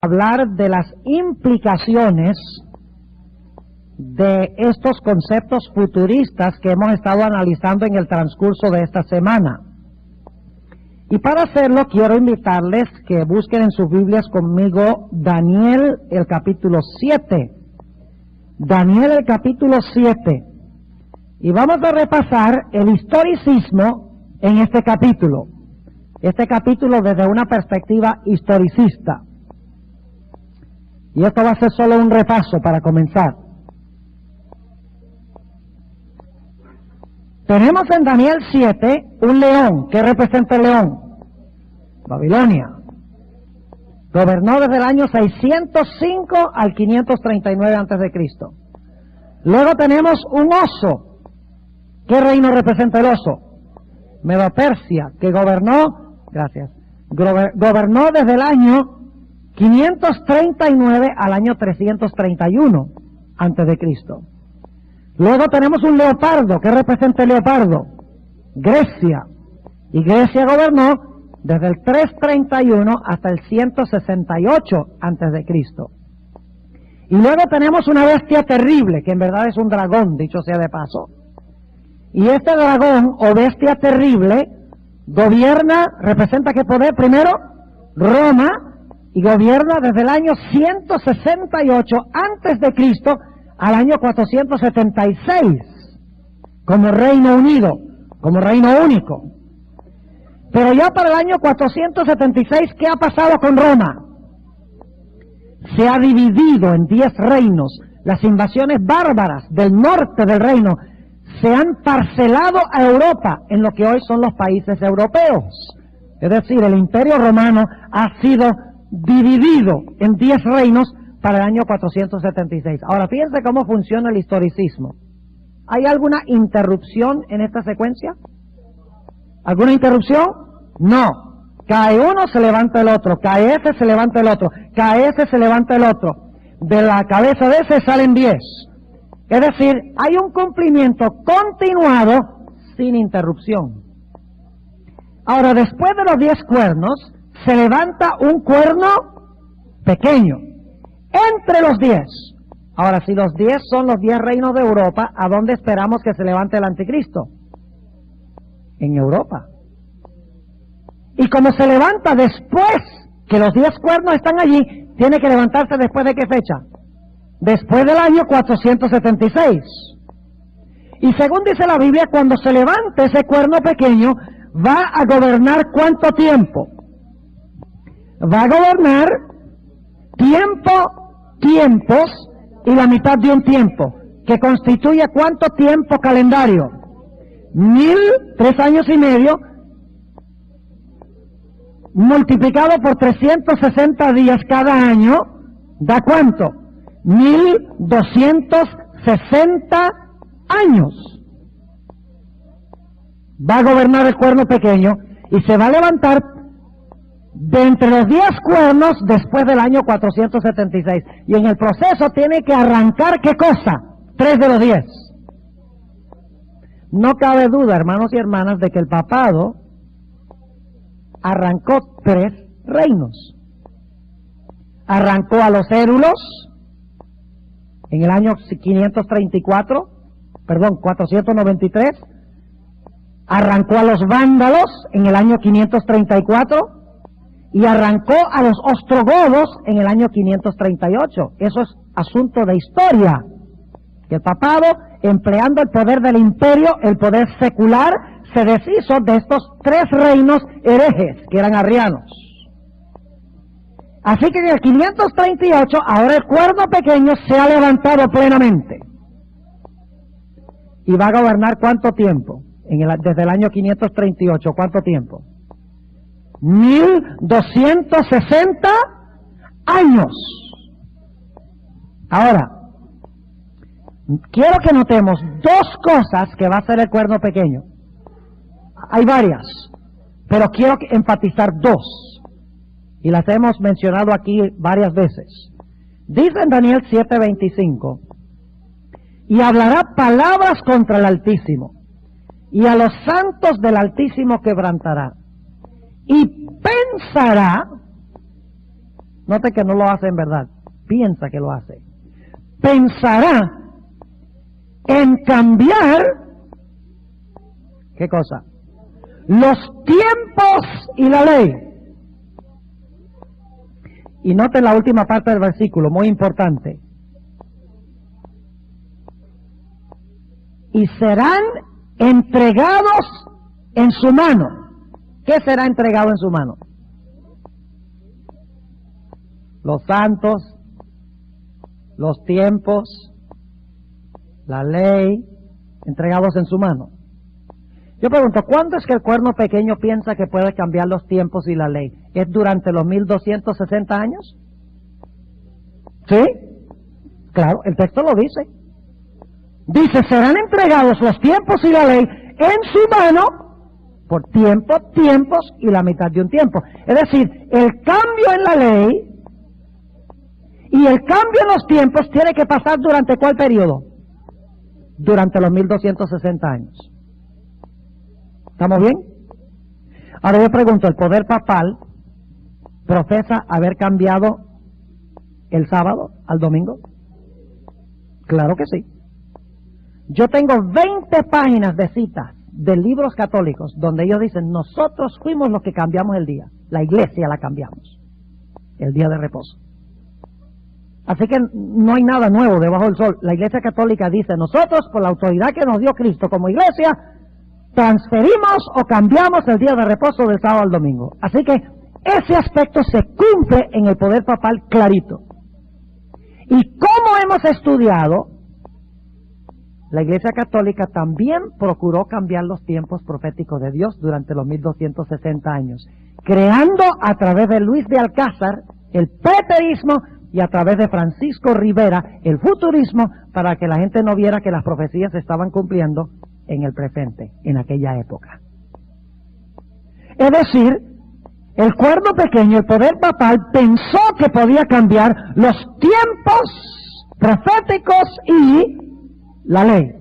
hablar de las implicaciones de estos conceptos futuristas que hemos estado analizando en el transcurso de esta semana. Y para hacerlo quiero invitarles que busquen en sus Biblias conmigo Daniel el capítulo 7. Daniel el capítulo 7. Y vamos a repasar el historicismo en este capítulo. Este capítulo desde una perspectiva historicista. Y esto va a ser solo un repaso para comenzar. Tenemos en Daniel 7 un león. ¿Qué representa el león? Babilonia. Gobernó desde el año 605 al 539 a.C. Luego tenemos un oso. ¿Qué reino representa el oso? Medo-Persia, que gobernó, gobernó desde el año 539 al año 331 a.C. Luego tenemos un leopardo. ¿Qué representa el leopardo? Grecia. Y Grecia gobernó desde el 331 hasta el 168 a.C. Y luego tenemos una bestia terrible, que en verdad es un dragón, dicho sea de paso. Y este dragón o bestia terrible gobierna, representa qué poder primero, Roma, y gobierna desde el año 168 a.C. al año 476, como Reino Unido, como Reino Único. Pero ya para el año 476, ¿qué ha pasado con Roma? Se ha dividido en 10 reinos. Las invasiones bárbaras del norte del reino se han parcelado a Europa en lo que hoy son los países europeos. Es decir, el Imperio Romano ha sido dividido en 10 reinos para el año 476. Ahora, fíjense cómo funciona el historicismo. ¿Hay alguna interrupción en esta secuencia? ¿Alguna interrupción? No. Cae uno, se levanta el otro. Cae ese, se levanta el otro. Cae ese, se levanta el otro. De la cabeza de ese salen 10. Es decir, hay un cumplimiento continuado sin interrupción. Ahora, después de los 10 cuernos, se levanta un cuerno pequeño. Entre los 10. Ahora, si los 10 son los 10 reinos de Europa, ¿a dónde esperamos que se levante el anticristo? En Europa. Y como se levanta después que los 10 cuernos están allí, tiene que levantarse después de qué fecha? Después del año 476. Y según dice la Biblia, cuando se levante ese cuerno pequeño, va a gobernar ¿cuánto tiempo? Va a gobernar tiempos y la mitad de un tiempo, que constituye ¿cuánto tiempo calendario? 3 años y medio, multiplicado por 360 días cada año, ¿da cuánto? 1260 años. Va a gobernar el cuerno pequeño y se va a levantar de entre los 10 cuernos después del año 476. Y en el proceso tiene que arrancar ¿qué cosa? 3 de los 10. No cabe duda, hermanos y hermanas, de que el papado arrancó 3 reinos. Arrancó a los érulos en el año 493. Arrancó a los vándalos en el año 534. Y arrancó a los ostrogodos en el año 538. Eso es asunto de historia. El papado, empleando el poder del imperio, el poder secular, se deshizo de estos 3 reinos herejes, que eran arrianos. Así que en el 538, ahora el cuerno pequeño se ha levantado plenamente. Y va a gobernar ¿cuánto tiempo? Desde el año 538, ¿cuánto tiempo? 1260 años. Ahora, quiero que notemos 2 cosas que va a hacer el cuerno pequeño. Hay varias, pero quiero enfatizar 2. Y las hemos mencionado aquí varias veces. Dice en Daniel 7:25, y hablará palabras contra el Altísimo, y a los santos del Altísimo quebrantará. Y pensará Note que no lo hace en verdad, piensa que lo hace. Pensará en cambiar, ¿qué cosa? Los tiempos y la ley. Y note la última parte del versículo, muy importante. Y serán entregados en su mano. ¿Qué será entregado en su mano? Los santos, los tiempos, la ley, entregados en su mano. Yo pregunto, ¿cuándo es que el cuerno pequeño piensa que puede cambiar los tiempos y la ley? ¿Es durante los 1260 años? ¿Sí? Claro, el texto lo dice. Dice, serán entregados los tiempos y la ley en su mano por tiempo, tiempos y la mitad de un tiempo. Es decir, el cambio en la ley y el cambio en los tiempos tiene que pasar durante ¿cuál periodo? Durante los 1260 años. ¿Estamos bien? Ahora yo pregunto, ¿el poder papal profesa haber cambiado el sábado al domingo? Claro que sí. Yo tengo 20 páginas de citas de libros católicos donde ellos dicen, nosotros fuimos los que cambiamos el día, la iglesia la cambiamos, el día de reposo. Así que no hay nada nuevo debajo del sol. La iglesia católica dice, nosotros por la autoridad que nos dio Cristo como iglesia, transferimos o cambiamos el día de reposo del sábado al domingo. Así que ese aspecto se cumple en el poder papal clarito. Y como hemos estudiado, la Iglesia Católica también procuró cambiar los tiempos proféticos de Dios durante los 1260 años, creando a través de Luis de Alcázar el preterismo y a través de Francisco Rivera el futurismo, para que la gente no viera que las profecías se estaban cumpliendo en el presente, en aquella época. Es decir, el cuerno pequeño, el poder papal, pensó que podía cambiar los tiempos proféticos y la ley.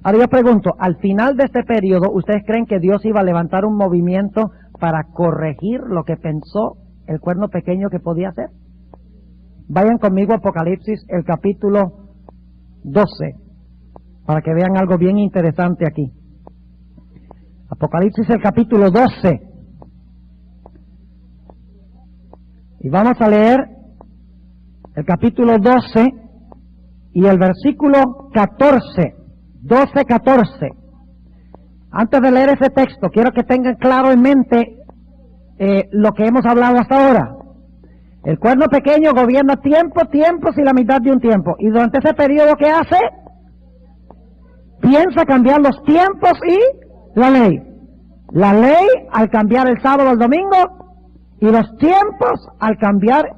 Ahora yo pregunto, al final de este periodo, ¿ustedes creen que Dios iba a levantar un movimiento para corregir lo que pensó el cuerno pequeño que podía hacer? Vayan conmigo a Apocalipsis, el capítulo 12, para que vean algo bien interesante aquí. Apocalipsis, el capítulo 12. Y vamos a leer el capítulo 12 y el versículo 14, 12, 14. Antes de leer ese texto, quiero que tengan claro en mente lo que hemos hablado hasta ahora. El cuerno pequeño gobierna tiempos y la mitad de un tiempo. Y durante ese periodo, ¿qué hace? Piensa cambiar los tiempos y la ley. La ley al cambiar el sábado al domingo y los tiempos al cambiar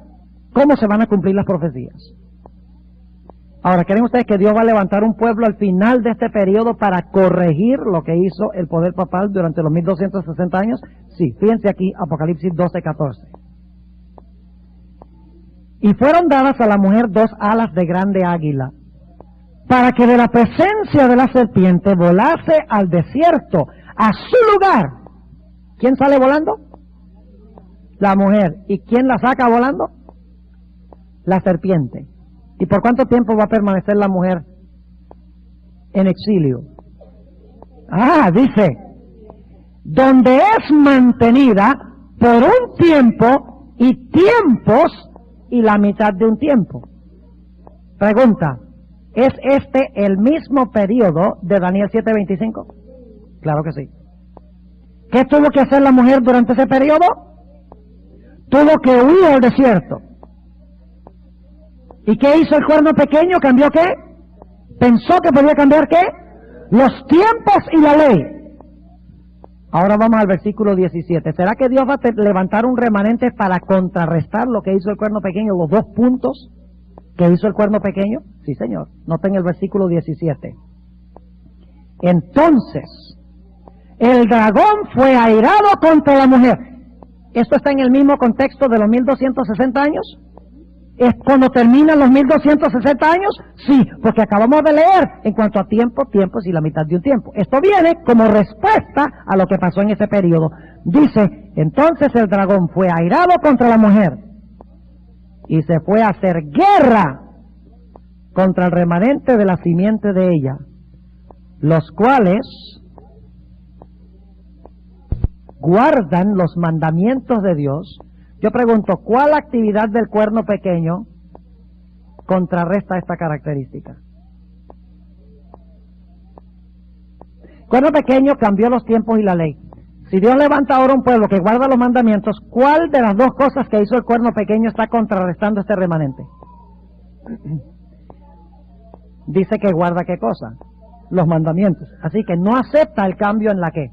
cómo se van a cumplir las profecías. Ahora, ¿creen ustedes que Dios va a levantar un pueblo al final de este periodo para corregir lo que hizo el poder papal durante los 1260 años? Sí, fíjense aquí, Apocalipsis 12, 14. Y fueron dadas a la mujer 2 alas de grande águila, para que de la presencia de la serpiente volase al desierto, a su lugar. ¿Quién sale volando? La mujer. ¿Y quién la saca volando? La serpiente. ¿Y por cuánto tiempo va a permanecer la mujer en exilio? Dice, donde es mantenida por un tiempo y tiempos y la mitad de un tiempo. Pregunta, ¿es este el mismo periodo de Daniel 7:25? Claro que sí. ¿Qué tuvo que hacer la mujer durante ese periodo? Tuvo que huir al desierto. ¿Y qué hizo el cuerno pequeño? ¿Cambió qué? ¿Pensó que podía cambiar qué? Los tiempos y la ley. Ahora vamos al versículo 17. ¿Será que Dios va a levantar un remanente para contrarrestar lo que hizo el cuerno pequeño? Los 2 puntos que hizo el cuerno pequeño. Sí, Señor. Noten el versículo 17. Entonces, el dragón fue airado contra la mujer. ¿Esto está en el mismo contexto de los 1260 años? ¿Es cuando terminan los 1260 años? Sí, porque acabamos de leer en cuanto a tiempo, tiempos y la mitad de un tiempo. Esto viene como respuesta a lo que pasó en ese periodo. Dice, entonces el dragón fue airado contra la mujer y se fue a hacer guerra contra el remanente de la simiente de ella, los cuales guardan los mandamientos de Dios. Yo pregunto, ¿cuál actividad del cuerno pequeño contrarresta esta característica? El cuerno pequeño cambió los tiempos y la ley. Si Dios levanta ahora un pueblo que guarda los mandamientos, ¿cuál de las dos cosas que hizo el cuerno pequeño está contrarrestando este remanente? Dice que guarda ¿qué cosa? Los mandamientos. Así que no acepta el cambio en la ¿qué?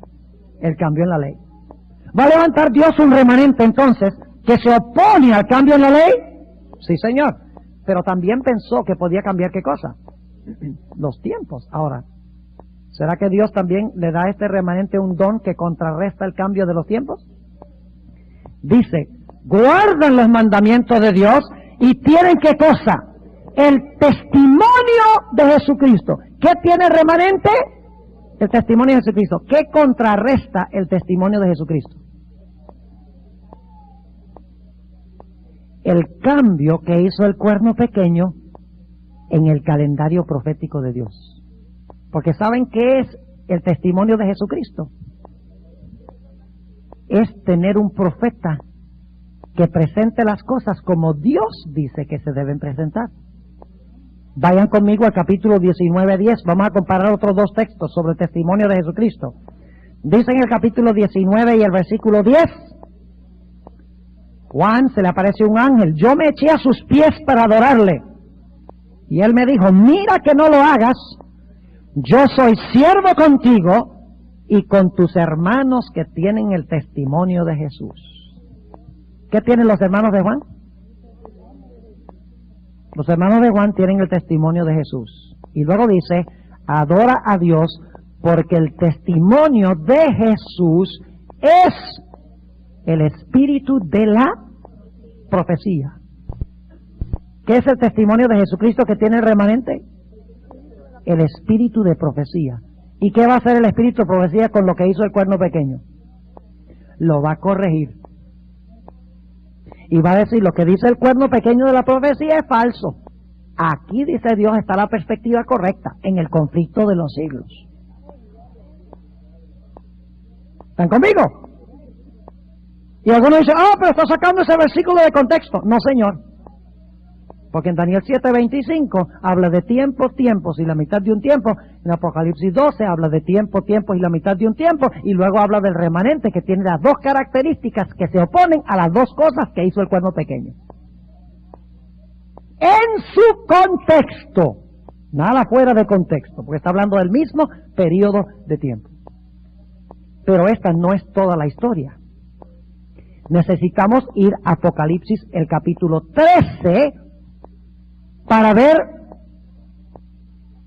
El cambio en la ley. ¿Va a levantar Dios un remanente entonces que se opone al cambio en la ley? Sí, señor. Pero también pensó que podía cambiar ¿qué cosa? Los tiempos. Ahora, ¿será que Dios también le da a este remanente un don que contrarresta el cambio de los tiempos? Dice, guardan los mandamientos de Dios y tienen ¿qué cosa? El testimonio de Jesucristo. ¿Qué tiene el remanente? El testimonio de Jesucristo. ¿Qué contrarresta el testimonio de Jesucristo? El cambio que hizo el cuerno pequeño en el calendario profético de Dios. Porque ¿saben qué es el testimonio de Jesucristo? Es tener un profeta que presente las cosas como Dios dice que se deben presentar. Vayan conmigo al capítulo 19:10. Vamos a comparar otros dos textos sobre el testimonio de Jesucristo. Dice en el capítulo 19 y el versículo 10, Juan, se le aparece un ángel, yo me eché a sus pies para adorarle. Y él me dijo, mira que no lo hagas, yo soy siervo contigo y con tus hermanos que tienen el testimonio de Jesús. ¿Qué tienen los hermanos de Juan? Los hermanos de Juan tienen el testimonio de Jesús. Y luego dice, adora a Dios porque el testimonio de Jesús es el espíritu de la profecía. ¿Qué es el testimonio de Jesucristo que tiene el remanente? El espíritu de profecía. ¿Y qué va a hacer el espíritu de profecía con lo que hizo el cuerno pequeño? Lo va a corregir. Y va a decir, lo que dice el cuerno pequeño de la profecía es falso. Aquí, dice Dios, está la perspectiva correcta, en el conflicto de los siglos. ¿Están conmigo? Y algunos dicen, pero está sacando ese versículo de contexto. No, señor. Porque en Daniel 7:25 habla de tiempo, tiempos y la mitad de un tiempo. En Apocalipsis 12 habla de tiempo, tiempos y la mitad de un tiempo. Y luego habla del remanente que tiene las dos características que se oponen a las dos cosas que hizo el cuerno pequeño. En su contexto. Nada fuera de contexto. Porque está hablando del mismo periodo de tiempo. Pero esta no es toda la historia. Necesitamos ir a Apocalipsis, el capítulo 13, para ver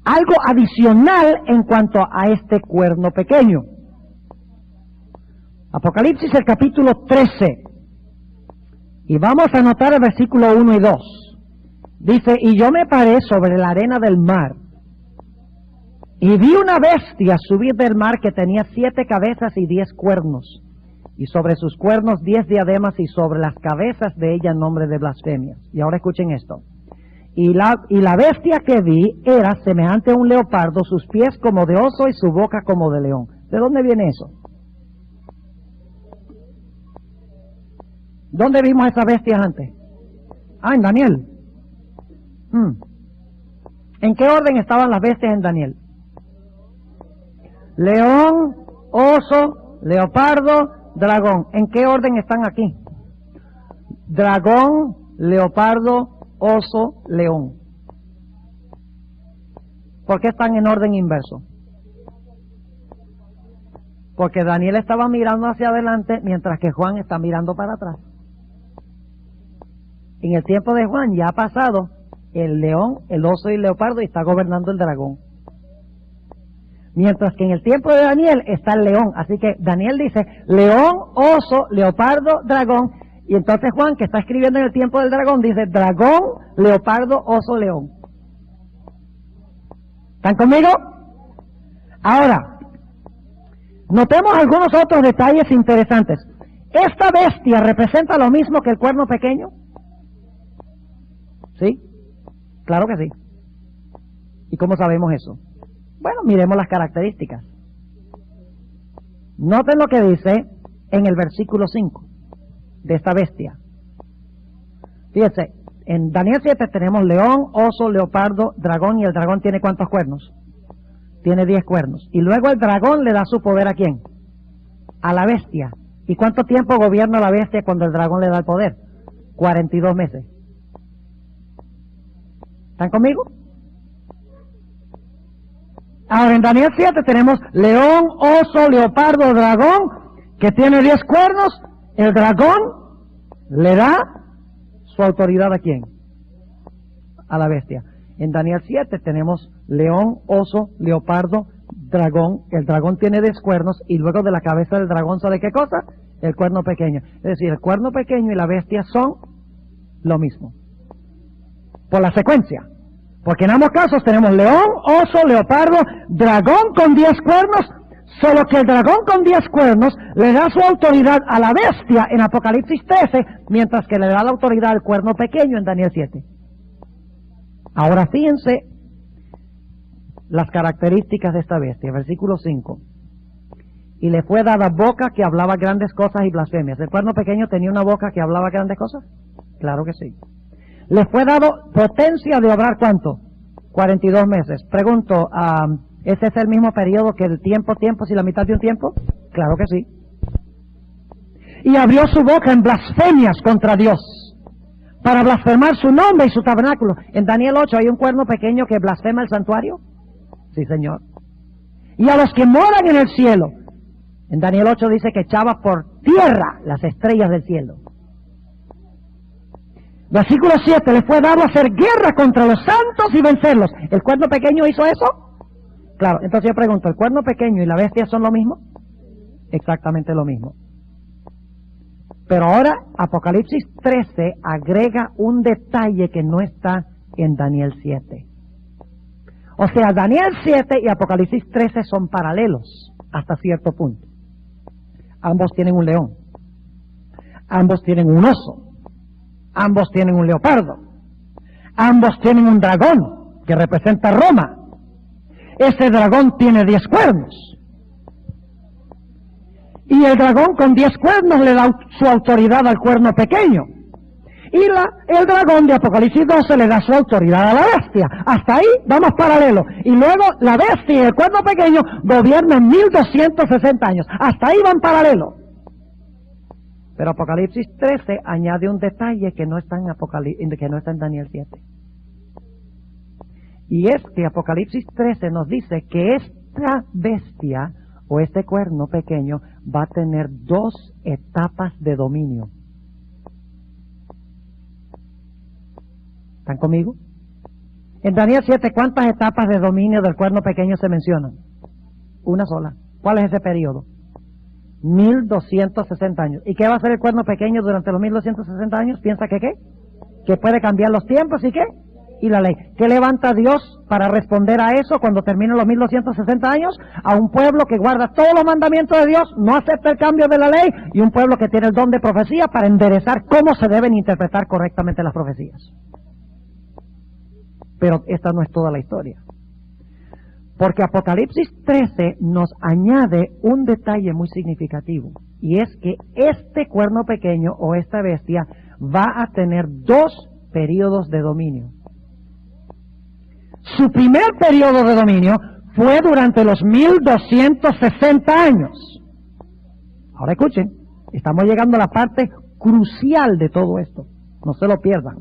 algo adicional en cuanto a este cuerno pequeño. Apocalipsis, el capítulo 13. Y vamos a anotar el versículo 1 y 2. Dice, y yo me paré sobre la arena del mar, y vi una bestia subir del mar que tenía 7 cabezas y 10 cuernos. Y sobre sus cuernos 10 diademas, y sobre las cabezas de ella nombre de blasfemias. Y ahora escuchen esto. Y la bestia que vi era semejante a un leopardo, sus pies como de oso y su boca como de león. ¿De dónde viene eso? ¿Dónde vimos esa bestia antes? En Daniel. ¿En qué orden estaban las bestias en Daniel? León, oso, leopardo, dragón. ¿En qué orden están aquí? Dragón, leopardo, oso, león. ¿Por qué están en orden inverso? Porque Daniel estaba mirando hacia adelante mientras que Juan está mirando para atrás. En el tiempo de Juan ya ha pasado el león, el oso y el leopardo y está gobernando el dragón. Mientras que en el tiempo de Daniel está el león. Así que Daniel dice, león, oso, leopardo, dragón. Y entonces Juan, que está escribiendo en el tiempo del dragón, dice dragón, leopardo, oso, león. ¿Están conmigo? Ahora, notemos algunos otros detalles interesantes. ¿Esta bestia representa lo mismo que el cuerno pequeño? ¿Sí? Claro que sí. ¿Y cómo sabemos eso? Bueno, miremos las características. Noten lo que dice en el versículo 5 de esta bestia. Fíjense, en Daniel 7 tenemos león, oso, leopardo, dragón, y el dragón tiene ¿cuántos cuernos? Tiene 10 cuernos. Y luego el dragón le da su poder ¿a quién? A la bestia. ¿Y cuánto tiempo gobierna la bestia cuando el dragón le da el poder? 42 meses. ¿Están conmigo? Ahora en Daniel 7 tenemos león, oso, leopardo, dragón, que tiene 10 cuernos. El dragón le da su autoridad ¿a quién? A la bestia. En Daniel 7 tenemos león, oso, leopardo, dragón. El dragón tiene 10 cuernos y luego de la cabeza del dragón ¿sabe qué cosa? El cuerno pequeño. Es decir, el cuerno pequeño y la bestia son lo mismo. Por la secuencia. Porque en ambos casos tenemos león, oso, leopardo, dragón con 10 cuernos, solo que el dragón con 10 cuernos le da su autoridad a la bestia en Apocalipsis 13, mientras que le da la autoridad al cuerno pequeño en Daniel 7. Ahora fíjense las características de esta bestia, versículo 5. Y le fue dada boca que hablaba grandes cosas y blasfemias. ¿El cuerno pequeño tenía una boca que hablaba grandes cosas? Claro que sí. Le fue dado potencia de obrar ¿cuánto? 42 meses. Pregunto, ¿ese es el mismo periodo que el tiempo, si la mitad de un tiempo? Claro que sí. Y abrió su boca en blasfemias contra Dios, para blasfemar su nombre y su tabernáculo. En Daniel 8 hay un cuerno pequeño que blasfema el santuario. Sí, señor. Y a los que moran en el cielo. En Daniel 8 dice que echaba por tierra las estrellas del cielo. Versículo 7, le fue dado hacer guerra contra los santos y vencerlos. ¿El cuerno pequeño hizo eso? Claro, entonces yo pregunto, ¿el cuerno pequeño y la bestia son lo mismo? Exactamente lo mismo. Pero ahora Apocalipsis 13 agrega un detalle que no está en Daniel 7. O sea, Daniel 7 y Apocalipsis 13 son paralelos hasta cierto punto. Ambos tienen un león. Ambos tienen un oso. Ambos tienen un leopardo. Ambos tienen un dragón que representa Roma. Ese dragón tiene 10 cuernos. Y el dragón con 10 cuernos le da su autoridad al cuerno pequeño. Y el dragón de Apocalipsis 12 le da su autoridad a la bestia. Hasta ahí vamos paralelo. Y luego la bestia y el cuerno pequeño gobiernan 1260 años. Hasta ahí van paralelo. Pero Apocalipsis 13 añade un detalle que no está en Daniel 7. Y es que Apocalipsis 13 nos dice que esta bestia o este cuerno pequeño va a tener 2 etapas de dominio. ¿Están conmigo? En Daniel 7, ¿cuántas etapas de dominio del cuerno pequeño se mencionan? Una sola. ¿Cuál es ese periodo? 1260 años. ¿Y qué va a hacer el cuerno pequeño durante los 1260 años? ¿Piensa que qué? Que puede cambiar los tiempos y qué? Y la ley. ¿Qué levanta Dios para responder a eso cuando terminen los 1260 años? A un pueblo que guarda todos los mandamientos de Dios, no acepta el cambio de la ley, y un pueblo que tiene el don de profecía para enderezar cómo se deben interpretar correctamente las profecías. Pero esta no es toda la historia. Porque Apocalipsis 13 nos añade un detalle muy significativo, y es que este cuerno pequeño o esta bestia va a tener 2 periodos de dominio. Su primer periodo de dominio fue durante los 1260 años. Ahora escuchen, estamos llegando a la parte crucial de todo esto. No se lo pierdan.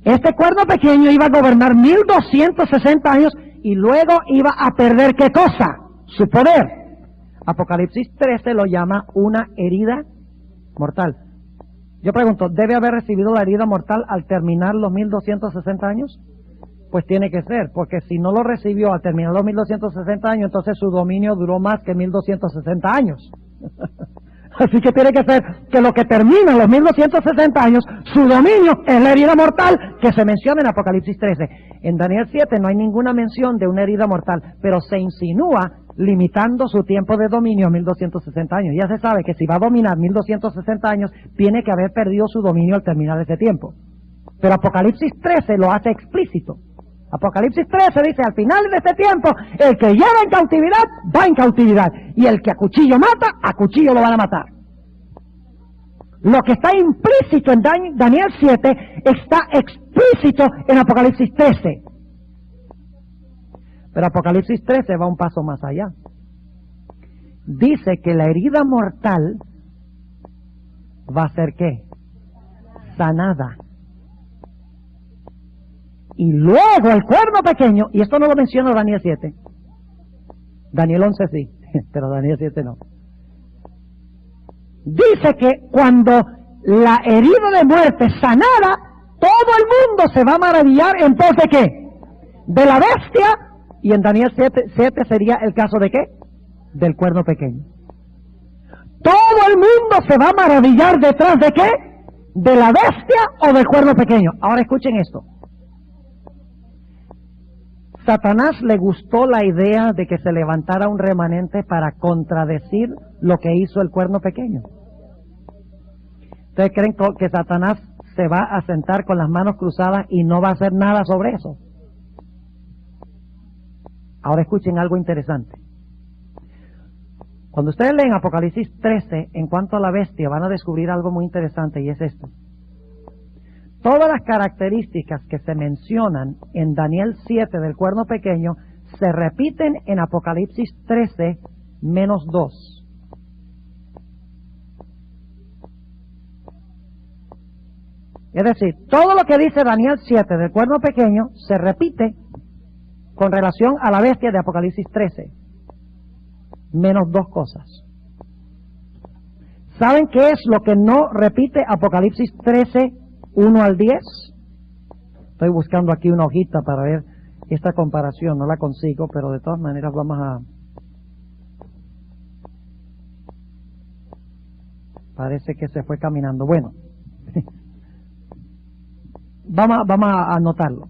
Este cuerno pequeño iba a gobernar 1260 años y luego iba a perder ¿qué cosa? Su poder. Apocalipsis 13 lo llama una herida mortal. Yo pregunto, ¿debe haber recibido la herida mortal al terminar los 1260 años? Pues tiene que ser, porque si no lo recibió al terminar los 1260 años, entonces su dominio duró más que 1260 años. Así que tiene que ser que lo que termina los 1260 años, su dominio es la herida mortal que se menciona en Apocalipsis 13. En Daniel 7 no hay ninguna mención de una herida mortal, pero se insinúa limitando su tiempo de dominio a 1260 años. Ya se sabe que si va a dominar 1260 años, tiene que haber perdido su dominio al terminar ese tiempo. Pero Apocalipsis 13 lo hace explícito. Apocalipsis 13 dice, al final de este tiempo, el que lleva en cautividad, va en cautividad. Y el que a cuchillo mata, a cuchillo lo van a matar. Lo que está implícito en Daniel 7 está explícito en Apocalipsis 13. Pero Apocalipsis 13 va un paso más allá. Dice que la herida mortal va a ser ¿qué? Sanada. Y luego el cuerno pequeño, y esto no lo menciona Daniel 7. Daniel 11 sí, pero Daniel 7 no. Dice que cuando la herida de muerte sanada, todo el mundo se va a maravillar en pos de ¿qué? De la bestia, y en Daniel 7 sería el caso de ¿qué? Del cuerno pequeño. Todo el mundo se va a maravillar detrás de ¿qué? De la bestia o del cuerno pequeño. Ahora escuchen esto. Satanás le gustó la idea de que se levantara un remanente para contradecir lo que hizo el cuerno pequeño. ¿Ustedes creen que Satanás se va a sentar con las manos cruzadas y no va a hacer nada sobre eso? Ahora escuchen algo interesante. Cuando ustedes leen Apocalipsis 13, en cuanto a la bestia, van a descubrir algo muy interesante, y es esto. Todas las características que se mencionan en Daniel 7 del cuerno pequeño se repiten en Apocalipsis 13 menos 2. Es decir, todo lo que dice Daniel 7 del cuerno pequeño se repite con relación a la bestia de Apocalipsis 13, menos dos cosas. ¿Saben qué es lo que no repite Apocalipsis 13, 1 al 10? Estoy buscando aquí una hojita para ver esta comparación, no la consigo, pero de todas maneras vamos a... Parece que se fue caminando. Bueno, vamos a anotarlo.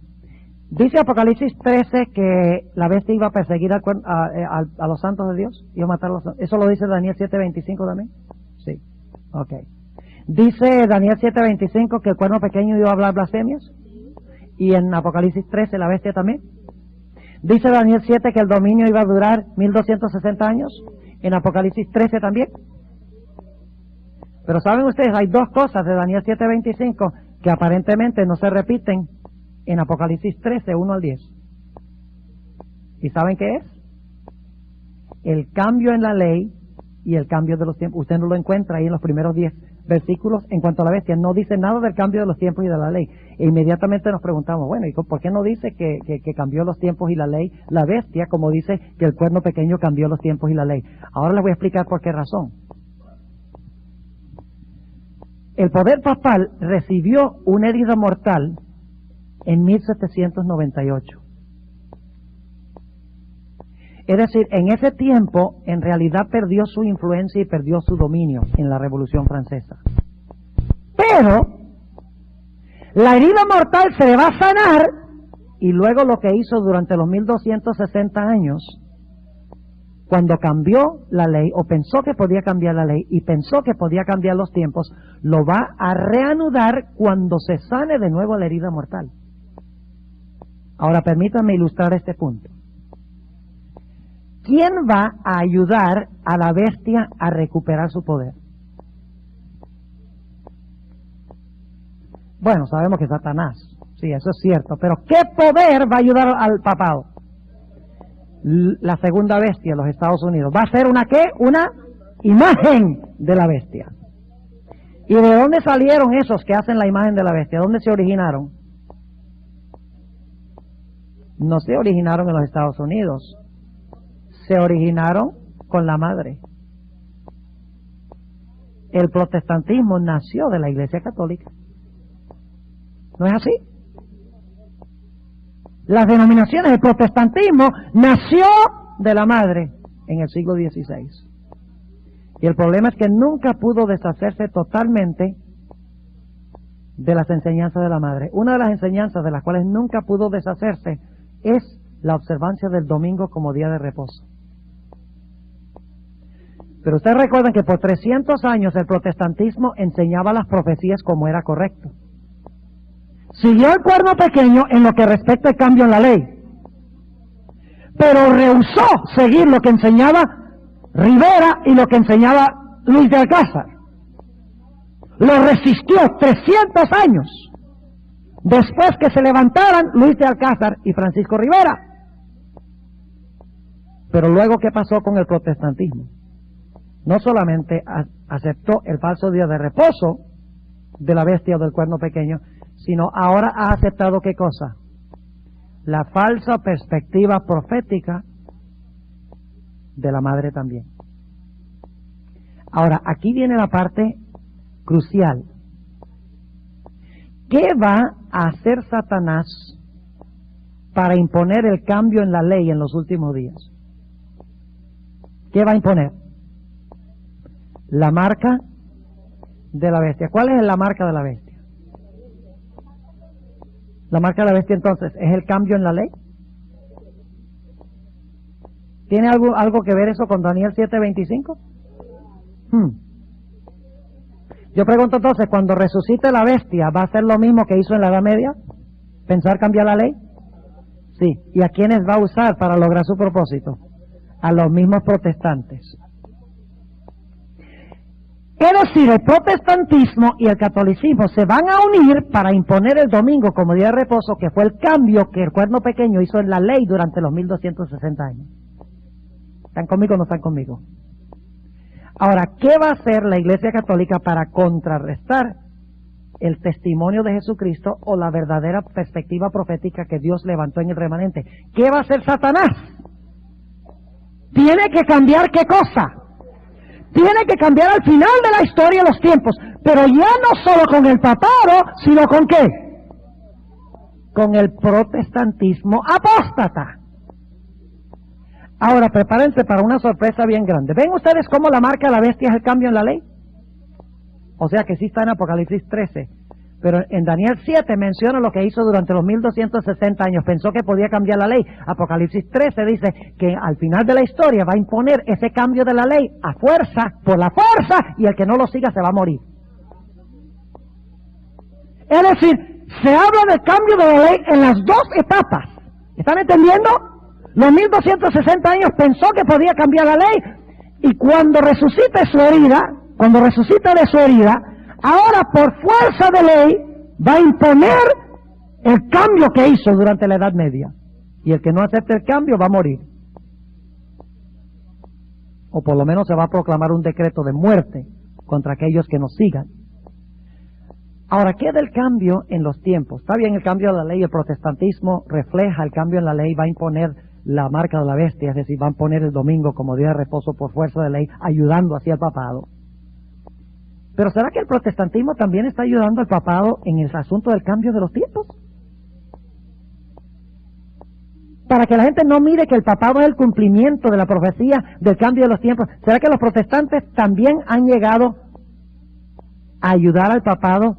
Dice Apocalipsis 13 que la bestia iba a perseguir a los santos de Dios, iba a matar a los santos. ¿Eso lo dice Daniel 7:25 también? Sí, ok. Dice Daniel 7:25 que el cuerno pequeño iba a hablar blasfemias, y en Apocalipsis 13 la bestia también. Dice Daniel 7 que el dominio iba a durar 1260 años, en Apocalipsis 13 también. Pero saben ustedes, hay dos cosas de Daniel 7:25 que aparentemente no se repiten en Apocalipsis 13, 1 al 10. ¿Y saben qué es? El cambio en la ley y el cambio de los tiempos. Usted no lo encuentra ahí en los primeros 10 versículos en cuanto a la bestia. No dice nada del cambio de los tiempos y de la ley. E inmediatamente nos preguntamos, bueno, ¿y por qué no dice que cambió los tiempos y la ley la bestia, como dice que el cuerno pequeño cambió los tiempos y la ley? Ahora les voy a explicar por qué razón. El poder papal recibió una herida mortal en 1798. Es decir, en ese tiempo, en realidad perdió su influencia y perdió su dominio en la Revolución Francesa. Pero, la herida mortal se le va a sanar, y luego lo que hizo durante los 1260 años, cuando cambió la ley, o pensó que podía cambiar la ley, y pensó que podía cambiar los tiempos, lo va a reanudar cuando se sane de nuevo la herida mortal. Ahora permítanme ilustrar este punto. ¿Quién va a ayudar a la bestia a recuperar su poder? Bueno, sabemos que Satanás, sí, eso es cierto, pero ¿qué poder va a ayudar al papado? La segunda bestia, los Estados Unidos. ¿Va a ser una qué? Una imagen de la bestia. ¿Y de dónde salieron esos que hacen la imagen de la bestia? ¿Dónde se originaron? No se originaron en los Estados Unidos. Se originaron con la madre. El protestantismo nació de la Iglesia Católica. ¿No es así? Las denominaciones, el protestantismo nació de la madre en el siglo XVI. Y el problema es que nunca pudo deshacerse totalmente de las enseñanzas de la madre. Una de las enseñanzas de las cuales nunca pudo deshacerse es la observancia del domingo como día de reposo. Pero ustedes recuerdan que por 300 años el protestantismo enseñaba las profecías como era correcto. Siguió el cuerno pequeño en lo que respecta al cambio en la ley, pero rehusó seguir lo que enseñaba Rivera y lo que enseñaba Luis de Alcázar. Lo resistió 300 años después que se levantaran Luis de Alcázar y Francisco Rivera. Pero luego, ¿qué pasó con el protestantismo? No solamente aceptó el falso día de reposo de la bestia o del cuerno pequeño, sino ahora ha aceptado ¿qué cosa? La falsa perspectiva profética de la madre también. Ahora, aquí viene la parte crucial. ¿Qué va a hacer Satanás para imponer el cambio en la ley en los últimos días? ¿Qué va a imponer? La marca de la bestia. ¿Cuál es la marca de la bestia? La marca de la bestia, entonces, ¿es el cambio en la ley? ¿Tiene algo que ver eso con Daniel 7:25? Yo pregunto entonces, cuando resucite la bestia, ¿va a hacer lo mismo que hizo en la Edad Media? ¿Pensar cambiar la ley? Sí. ¿Y a quiénes va a usar para lograr su propósito? A los mismos protestantes. Es decir, el protestantismo y el catolicismo se van a unir para imponer el domingo como día de reposo, que fue el cambio que el cuerno pequeño hizo en la ley durante los 1260 años. ¿Están conmigo o no están conmigo? Ahora, ¿qué va a hacer la Iglesia Católica para contrarrestar el testimonio de Jesucristo o la verdadera perspectiva profética que Dios levantó en el remanente? ¿Qué va a hacer Satanás? Tiene que cambiar ¿qué cosa? Tiene que cambiar al final de la historia los tiempos, pero ya no solo con el papado, sino con ¿qué? Con el protestantismo apóstata. Ahora, prepárense para una sorpresa bien grande. ¿Ven ustedes cómo la marca de la bestia es el cambio en la ley? O sea que sí está en Apocalipsis 13. Pero en Daniel 7 menciona lo que hizo durante los 1260 años. Pensó que podía cambiar la ley. Apocalipsis 13 dice que al final de la historia va a imponer ese cambio de la ley a fuerza, por la fuerza, y el que no lo siga se va a morir. Es decir, se habla del cambio de la ley en las dos etapas. ¿Están entendiendo? Los 1260 años pensó que podía cambiar la ley, y cuando resucite su herida, cuando resucita de su herida, ahora por fuerza de ley va a imponer el cambio que hizo durante la Edad Media. Y el que no acepte el cambio va a morir. O por lo menos se va a proclamar un decreto de muerte contra aquellos que nos sigan. Ahora, ¿qué del cambio en los tiempos? Está bien el cambio de la ley, el protestantismo refleja el cambio en la ley, va a imponer la marca de la bestia, es decir, van a poner el domingo como día de reposo por fuerza de ley, ayudando así al papado. Pero ¿será que el protestantismo también está ayudando al papado en el asunto del cambio de los tiempos? Para que la gente no mire que el papado es el cumplimiento de la profecía del cambio de los tiempos. ¿Será que los protestantes también han llegado a ayudar al papado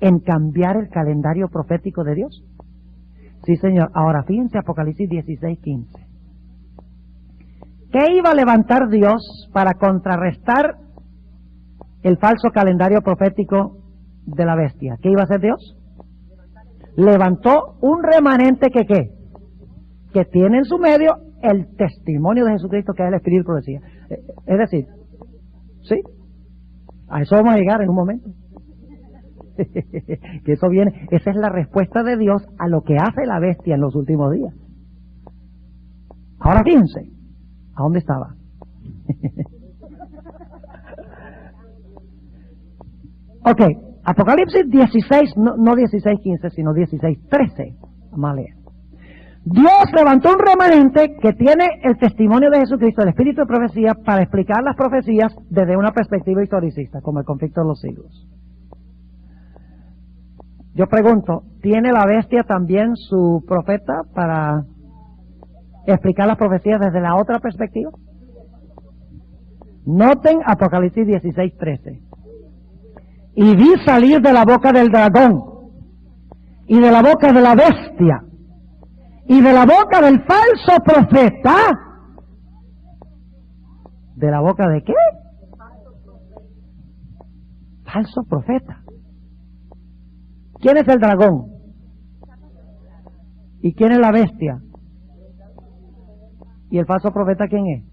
en cambiar el calendario profético de Dios? Sí, señor. Ahora fíjense Apocalipsis 16:15. ¿Qué iba a levantar Dios para contrarrestar el falso calendario profético de la bestia? ¿Qué iba a hacer Dios? Levantó un remanente que ¿qué? Que tiene en su medio el testimonio de Jesucristo, que es el Espíritu de profecía. Es decir, ¿sí? A eso vamos a llegar en un momento. Que eso viene, esa es la respuesta de Dios a lo que hace la bestia en los últimos días. Ahora fíjense, ¿a dónde estaba? Ok, Apocalipsis 16, no 16:15, sino 16:13. Vamos a leer. Dios levantó un remanente que tiene el testimonio de Jesucristo, el Espíritu de profecía, para explicar las profecías desde una perspectiva historicista, como el conflicto de los siglos. Yo pregunto, ¿tiene la bestia también su profeta para explicar las profecías desde la otra perspectiva? Noten Apocalipsis 16:13. Y vi salir de la boca del dragón, y de la boca de la bestia, y de la boca del falso profeta. ¿De la boca de qué? Falso profeta. ¿Quién es el dragón? ¿Y quién es la bestia? ¿Y el falso profeta quién es?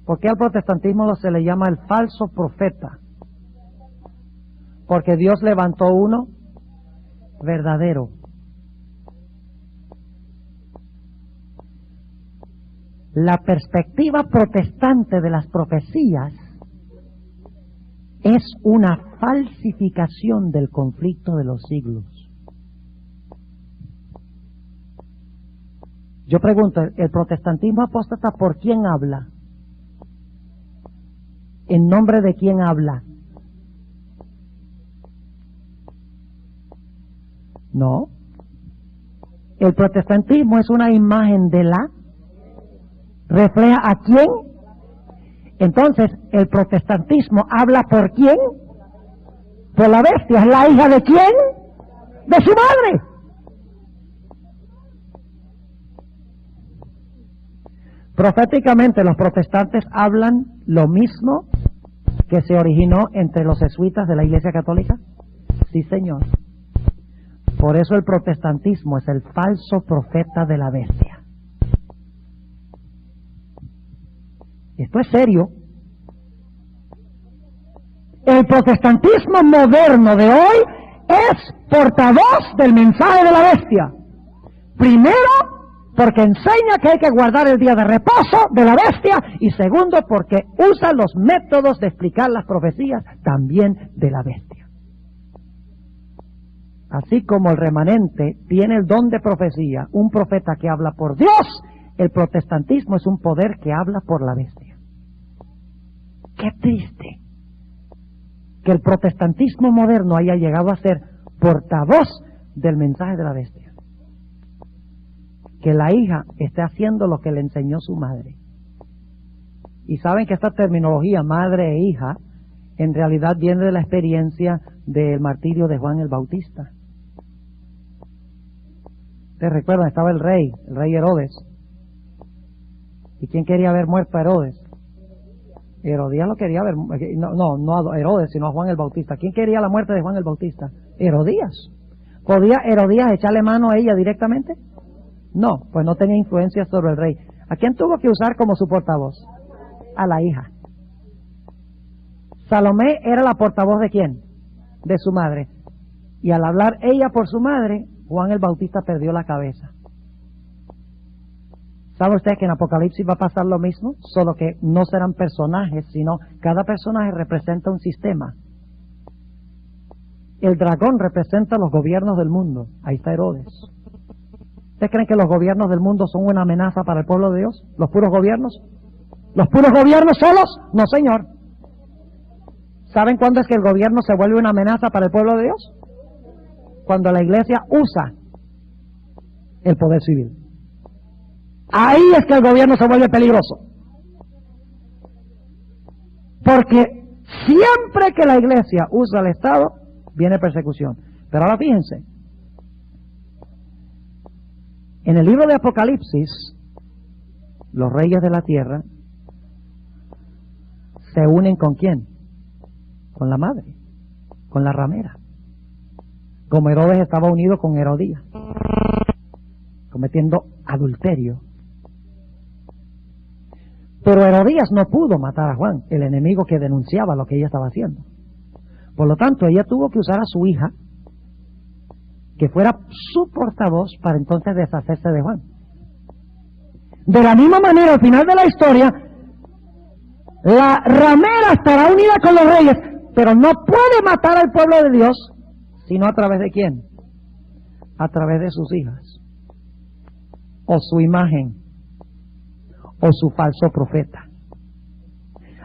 ¿Por qué al protestantismo se le llama el falso profeta? Porque Dios levantó uno verdadero. La perspectiva protestante de las profecías es una falsificación del conflicto de los siglos. Yo pregunto, ¿el protestantismo apóstata por quién habla? ¿En nombre de quién habla? No. El protestantismo es una imagen de la... ¿Refleja a quién? Entonces, el protestantismo habla por quién? Por la bestia. ¿Es la hija de quién? De su madre. Proféticamente, los protestantes hablan lo mismo que se originó entre los jesuitas de la Iglesia Católica. Sí, señor. Por eso el protestantismo es el falso profeta de la bestia. Esto es serio. El protestantismo moderno de hoy es portavoz del mensaje de la bestia. Primero, porque enseña que hay que guardar el día de reposo de la bestia, y segundo, porque usa los métodos de explicar las profecías también de la bestia. Así como el remanente tiene el don de profecía, un profeta que habla por Dios, el protestantismo es un poder que habla por la bestia. Qué triste que el protestantismo moderno haya llegado a ser portavoz del mensaje de la bestia. Que la hija esté haciendo lo que le enseñó su madre. Y saben que esta terminología, madre e hija, en realidad viene de la experiencia del martirio de Juan el Bautista. ¿Ustedes recuerdan? Estaba el rey Herodes. ¿Y quién quería ver muerto a Herodes? Herodías lo quería ver, no a Herodes, sino a Juan el Bautista. ¿Quién quería la muerte de Juan el Bautista? Herodías. ¿Podía Herodías echarle mano a ella directamente? No, pues no tenía influencia sobre el rey. ¿A quién tuvo que usar como su portavoz? A la hija. Salomé era la portavoz ¿de quién? De su madre. Y al hablar ella por su madre, Juan el Bautista perdió la cabeza. ¿Sabe usted que en Apocalipsis va a pasar lo mismo? Solo que no serán personajes, sino cada personaje representa un sistema. El dragón representa los gobiernos del mundo. Ahí está Herodes. ¿Ustedes creen que los gobiernos del mundo son una amenaza para el pueblo de Dios? ¿Los puros gobiernos? ¿Los puros gobiernos solos? No, señor. ¿Saben cuándo es que el gobierno se vuelve una amenaza para el pueblo de Dios? Cuando la iglesia usa el poder civil. Ahí es que el gobierno se vuelve peligroso. Porque siempre que la iglesia usa el Estado, viene persecución. Pero ahora fíjense, en el libro de Apocalipsis, los reyes de la tierra se unen ¿con quién? Con la madre, con la ramera. Como Herodes estaba unido con Herodías, cometiendo adulterio. Pero Herodías no pudo matar a Juan, el enemigo que denunciaba lo que ella estaba haciendo. Por lo tanto, ella tuvo que usar a su hija, que fuera su portavoz, para entonces deshacerse de Juan. De la misma manera, al final de la historia, la ramera estará unida con los reyes, pero no puede matar al pueblo de Dios, sino a través de ¿quién? A través de sus hijas, o su imagen, o su falso profeta.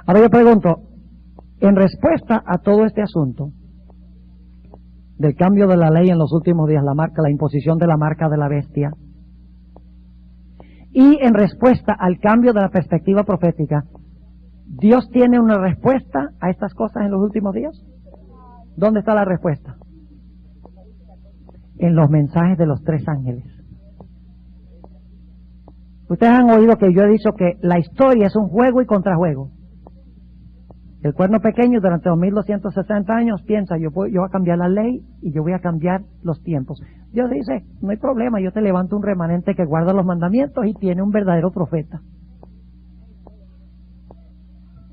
Ahora yo pregunto, en respuesta a todo este asunto, del cambio de la ley en los últimos días, la imposición de la marca de la bestia. Y en respuesta al cambio de la perspectiva profética, ¿Dios tiene una respuesta a estas cosas en los últimos días? ¿Dónde está la respuesta? En los mensajes de los 3 ángeles. Ustedes han oído que yo he dicho que la historia es un juego y contrajuego. El cuerno pequeño durante 2260 años piensa, yo voy a cambiar la ley y yo voy a cambiar los tiempos. Dios dice, no hay problema, yo te levanto un remanente que guarda los mandamientos y tiene un verdadero profeta.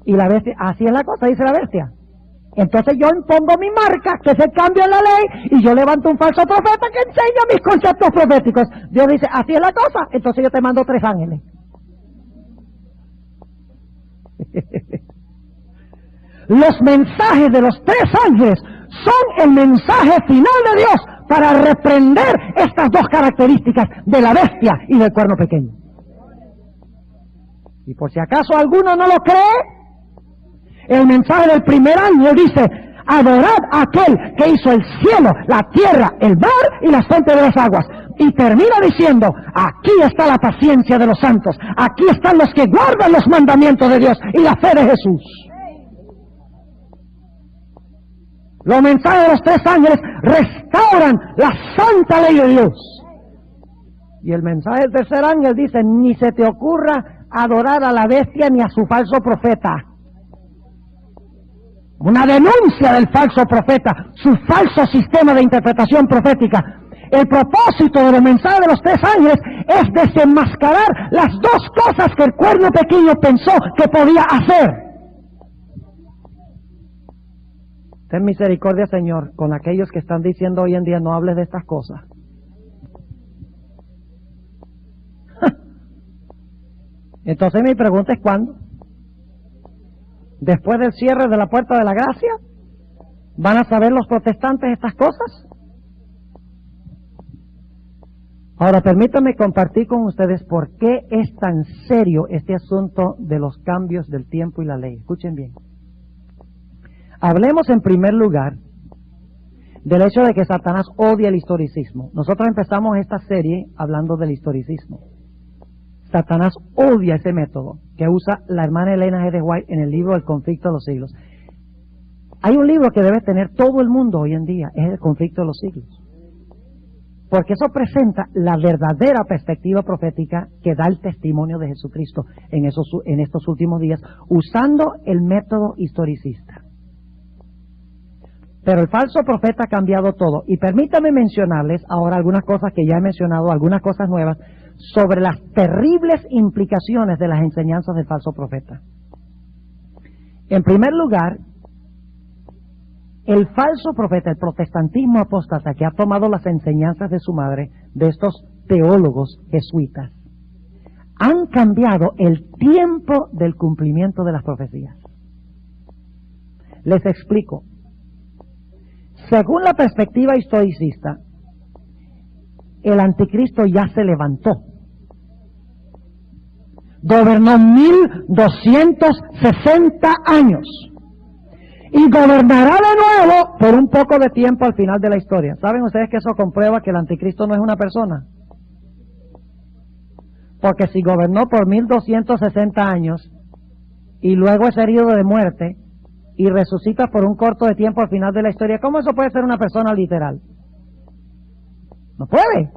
Y la bestia, así es la cosa, dice la bestia. Entonces yo impongo mi marca, que es el cambio en la ley, y yo levanto un falso profeta que enseña mis conceptos proféticos. Dios dice, así es la cosa, entonces yo te mando 3 ángeles. Los mensajes de los 3 ángeles son el mensaje final de Dios para reprender estas 2 características de la bestia y del cuerno pequeño. Y por si acaso alguno no lo cree, el mensaje del primer ángel dice, adorad a aquel que hizo el cielo, la tierra, el mar y las fuentes de las aguas. Y termina diciendo, aquí está la paciencia de los santos, aquí están los que guardan los mandamientos de Dios y la fe de Jesús. Los mensajes de los 3 ángeles restauran la santa ley de Dios. Y el mensaje del tercer ángel dice, ni se te ocurra adorar a la bestia ni a su falso profeta. Una denuncia del falso profeta, su falso sistema de interpretación profética. El propósito de los mensajes de los 3 ángeles es desenmascarar las 2 cosas que el cuerno pequeño pensó que podía hacer. Ten misericordia, Señor, con aquellos que están diciendo hoy en día no hables de estas cosas. Entonces mi pregunta es ¿cuándo? ¿Después del cierre de la puerta de la gracia? ¿Van a saber los protestantes estas cosas? Ahora permítanme compartir con ustedes por qué es tan serio este asunto de los cambios del tiempo y la ley. Escuchen bien. Hablemos en primer lugar del hecho de que Satanás odia el historicismo. Nosotros empezamos esta serie hablando del historicismo. Satanás odia ese método que usa la hermana Elena G. de White en el libro El conflicto de los siglos. Hay un libro que debe tener todo el mundo hoy en día, es El conflicto de los siglos. Porque eso presenta la verdadera perspectiva profética que da el testimonio de Jesucristo en estos últimos días, usando el método historicista. Pero el falso profeta ha cambiado todo. Y permítame mencionarles ahora algunas cosas que ya he mencionado, algunas cosas nuevas, sobre las terribles implicaciones de las enseñanzas del falso profeta. En primer lugar, el falso profeta, el protestantismo apóstata que ha tomado las enseñanzas de su madre, de estos teólogos jesuitas, han cambiado el tiempo del cumplimiento de las profecías. Les explico. Según la perspectiva historicista, el anticristo ya se levantó. Gobernó 1260 años. Y gobernará de nuevo por un poco de tiempo al final de la historia. ¿Saben ustedes que eso comprueba que el anticristo no es una persona? Porque si gobernó por 1260 años y luego es herido de muerte y resucita por un corto de tiempo al final de la historia, ¿cómo eso puede ser una persona literal? No puede.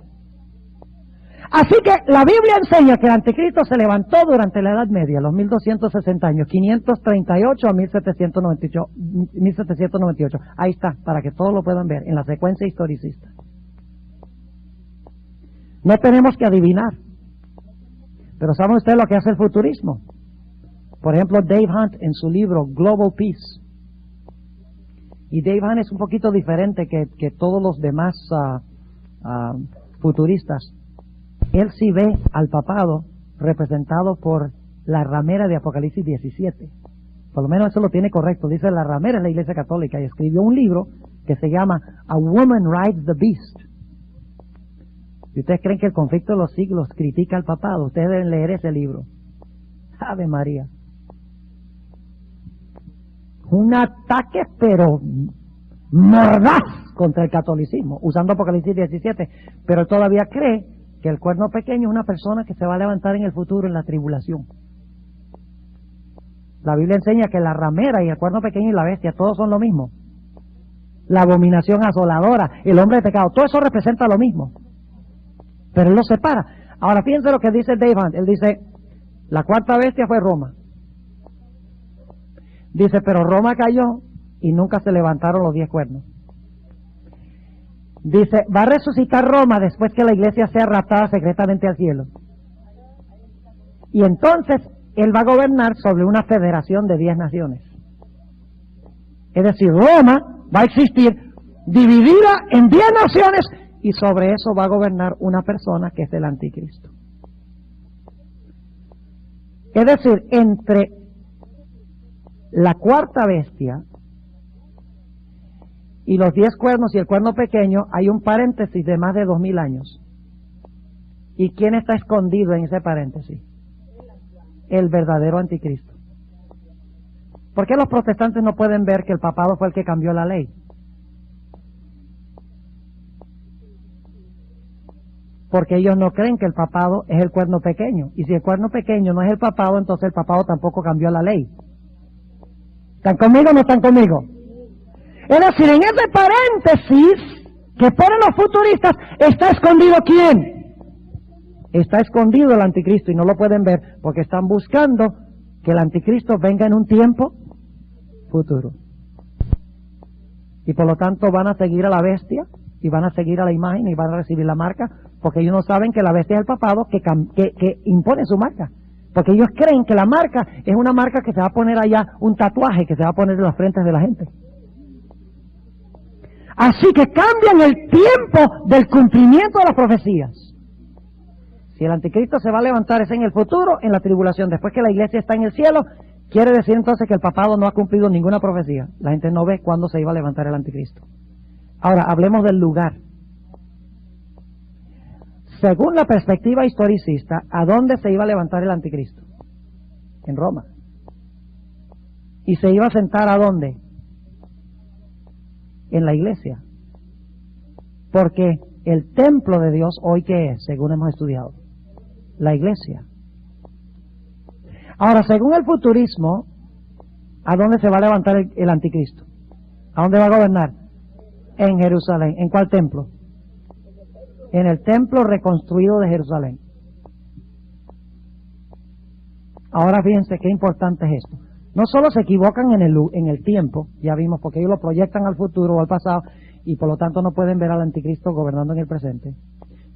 Así que la Biblia enseña que el anticristo se levantó durante la Edad Media, los 1260 años, 538 a 1798. Ahí está, para que todos lo puedan ver, en la secuencia historicista. No tenemos que adivinar. Pero ¿saben ustedes lo que hace el futurismo? Por ejemplo, Dave Hunt en su libro Global Peace. Y Dave Hunt es un poquito diferente que todos los demás futuristas. Él sí ve al papado representado por la ramera de Apocalipsis 17. Por lo menos eso lo tiene correcto. Dice la ramera en la Iglesia Católica y escribió un libro que se llama A Woman Rides the Beast. Si ustedes creen que el conflicto de los siglos critica al papado, ustedes deben leer ese libro. Ave María. Un ataque pero mordaz contra el catolicismo, usando Apocalipsis 17, pero él todavía cree que el cuerno pequeño es una persona que se va a levantar en el futuro en la tribulación. La Biblia enseña que la ramera y el cuerno pequeño y la bestia, todos son lo mismo. La abominación asoladora, el hombre de pecado, todo eso representa lo mismo. Pero él lo separa. Ahora fíjense lo que dice Dave Hunt. Él dice, la cuarta bestia fue Roma. Dice, pero Roma cayó y nunca se levantaron los 10 cuernos. Dice, va a resucitar Roma después que la iglesia sea raptada secretamente al cielo. Y entonces él va a gobernar sobre una federación de 10 naciones. Es decir, Roma va a existir dividida en 10 naciones y sobre eso va a gobernar una persona que es el anticristo. Es decir, entre la cuarta bestia y los 10 cuernos y el cuerno pequeño hay un paréntesis de más de 2000 años. ¿Y quién está escondido en ese paréntesis? El verdadero anticristo. ¿Por qué los protestantes no pueden ver que el papado fue el que cambió la ley? Porque ellos no creen que el papado es el cuerno pequeño. Y si el cuerno pequeño no es el papado, entonces el papado tampoco cambió la ley. ¿Están conmigo o no están conmigo? Es decir, en ese paréntesis que ponen los futuristas, ¿está escondido quién? Está escondido el anticristo y no lo pueden ver porque están buscando que el anticristo venga en un tiempo futuro. Y por lo tanto van a seguir a la bestia y van a seguir a la imagen y van a recibir la marca porque ellos no saben que la bestia es el papado que impone su marca. Porque ellos creen que la marca es una marca que se va a poner allá, un tatuaje que se va a poner en las frentes de la gente. Así que cambian el tiempo del cumplimiento de las profecías. Si el anticristo se va a levantar es en el futuro, en la tribulación. Después que la iglesia está en el cielo, quiere decir entonces que el papado no ha cumplido ninguna profecía. La gente no ve cuándo se iba a levantar el anticristo. Ahora, hablemos del lugar. Según la perspectiva historicista, ¿a dónde se iba a levantar el anticristo? En Roma. ¿Y se iba a sentar a dónde? En la iglesia. Porque el templo de Dios hoy, ¿qué es? Según hemos estudiado, la iglesia. Ahora, según el futurismo, ¿a dónde se va a levantar el anticristo? ¿A dónde va a gobernar? En Jerusalén. ¿En cuál templo? En el templo reconstruido de Jerusalén. Ahora fíjense qué importante es esto. No solo se equivocan en el tiempo, ya vimos, porque ellos lo proyectan al futuro o al pasado y por lo tanto no pueden ver al anticristo gobernando en el presente,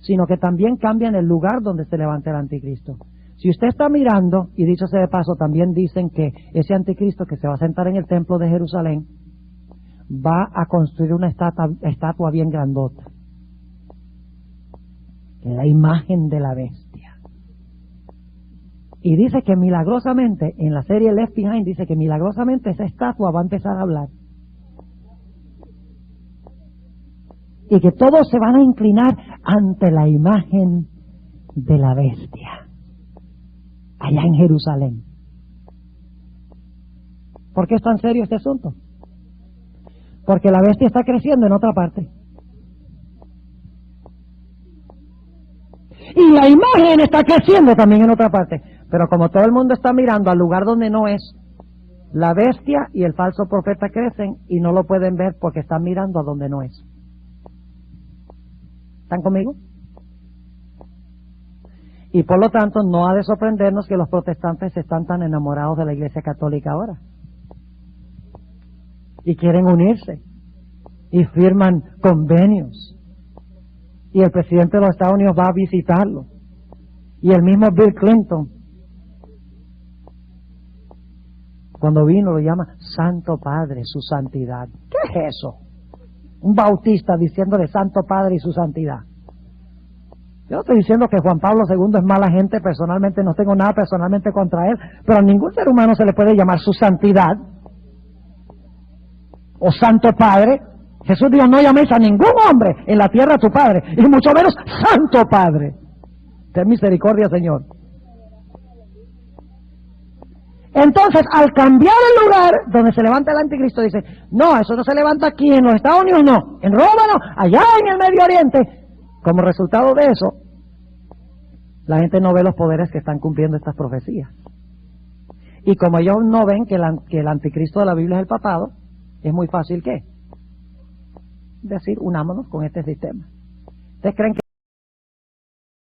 sino que también cambian el lugar donde se levanta el anticristo. Si usted está mirando, y dicho sea de paso, también dicen que ese anticristo que se va a sentar en el templo de Jerusalén va a construir una estatua bien grandota, la imagen de la bestia. Y dice que milagrosamente, en la serie Left Behind, dice que milagrosamente esa estatua va a empezar a hablar. Y que todos se van a inclinar ante la imagen de la bestia, allá en Jerusalén. ¿Por qué es tan serio este asunto? Porque la bestia está creciendo en otra parte. Y la imagen está creciendo también en otra parte. Pero como todo el mundo está mirando al lugar donde no es, la bestia y el falso profeta crecen y no lo pueden ver porque están mirando a donde no es. ¿Están conmigo? Y por lo tanto no ha de sorprendernos que los protestantes están tan enamorados de la Iglesia Católica ahora. Y quieren unirse. Y firman convenios. Y el presidente de los Estados Unidos va a visitarlo. Y el mismo Bill Clinton, cuando vino, lo llama Santo Padre, su santidad. ¿Qué es eso? Un bautista diciéndole Santo Padre y su santidad. Yo no estoy diciendo que Juan Pablo II es mala gente, personalmente no tengo nada personalmente contra él, pero a ningún ser humano se le puede llamar su santidad o Santo Padre. Jesús dijo, no llaméis a ningún hombre en la tierra a tu Padre, y mucho menos Santo Padre. Ten misericordia, Señor. Entonces, al cambiar el lugar donde se levanta el anticristo, dice, no, eso no se levanta aquí en los Estados Unidos, no, en Roma no, allá en el Medio Oriente. Como resultado de eso, la gente no ve los poderes que están cumpliendo estas profecías. Y como ellos no ven que el anticristo de la Biblia es el papado, es muy fácil, ¿qué? Decir, unámonos con este sistema. ¿Ustedes creen que